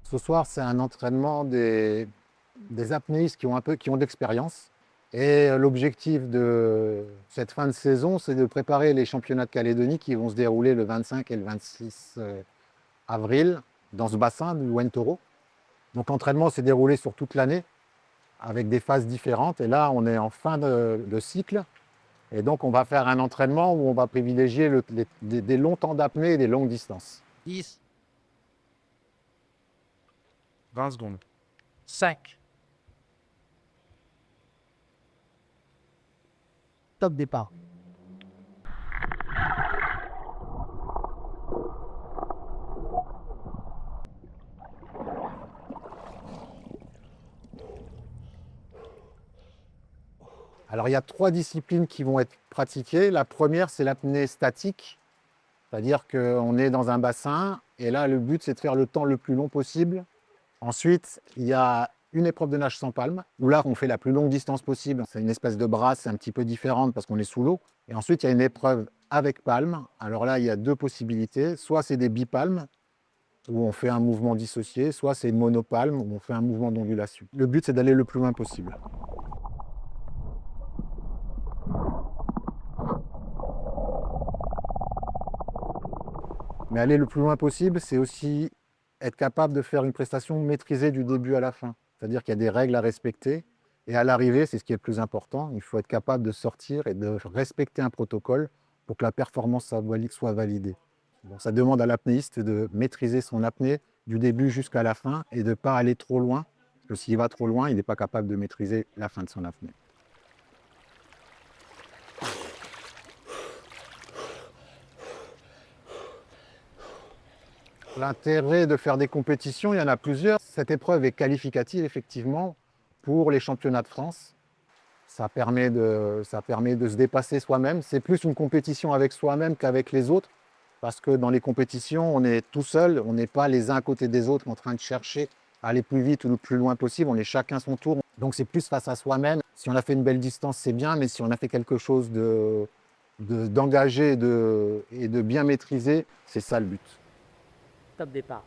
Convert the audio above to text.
Ce soir, c'est un entraînement des apnéistes qui ont de l'expérience. Et l'objectif de cette fin de saison, c'est de préparer les championnats de Calédonie qui vont se dérouler le 25 et le 26 avril dans ce bassin du Wentoro. Donc l'entraînement s'est déroulé sur toute l'année avec des phases différentes. Et là, on est en fin de cycle. Et donc, on va faire un entraînement où on va privilégier des longs temps d'apnée et des longues distances. 10, 20 secondes. 5. Top départ. Alors, il y a 3 disciplines qui vont être pratiquées. La première, c'est l'apnée statique, c'est-à-dire qu'on est dans un bassin et là, le but, c'est de faire le temps le plus long possible. Ensuite, il y a une épreuve de nage sans palme, où là, on fait la plus longue distance possible. C'est une espèce de brasse un petit peu différente parce qu'on est sous l'eau. Et ensuite, il y a une épreuve avec palme. Alors là, il y a 2 possibilités. Soit c'est des bipalmes, où on fait un mouvement dissocié, soit c'est monopalme, où on fait un mouvement d'ondulation. Le but, c'est d'aller le plus loin possible. Mais aller le plus loin possible, c'est aussi être capable de faire une prestation maîtrisée du début à la fin. C'est-à-dire qu'il y a des règles à respecter. Et à l'arrivée, c'est ce qui est le plus important, il faut être capable de sortir et de respecter un protocole pour que la performance soit validée. Donc, ça demande à l'apnéiste de maîtriser son apnée du début jusqu'à la fin et de ne pas aller trop loin. Parce que s'il va trop loin, il n'est pas capable de maîtriser la fin de son apnée. L'intérêt de faire des compétitions, il y en a plusieurs. Cette épreuve est qualificative, effectivement, pour les championnats de France. Ça permet de se dépasser soi-même. C'est plus une compétition avec soi-même qu'avec les autres, parce que dans les compétitions, on est tout seul, on n'est pas les uns à côté des autres en train de chercher à aller plus vite ou le plus loin possible, on est chacun son tour. Donc c'est plus face à soi-même. Si on a fait une belle distance, c'est bien, mais si on a fait quelque chose d'engagé et de bien maîtrisé, c'est ça le but. Top départ.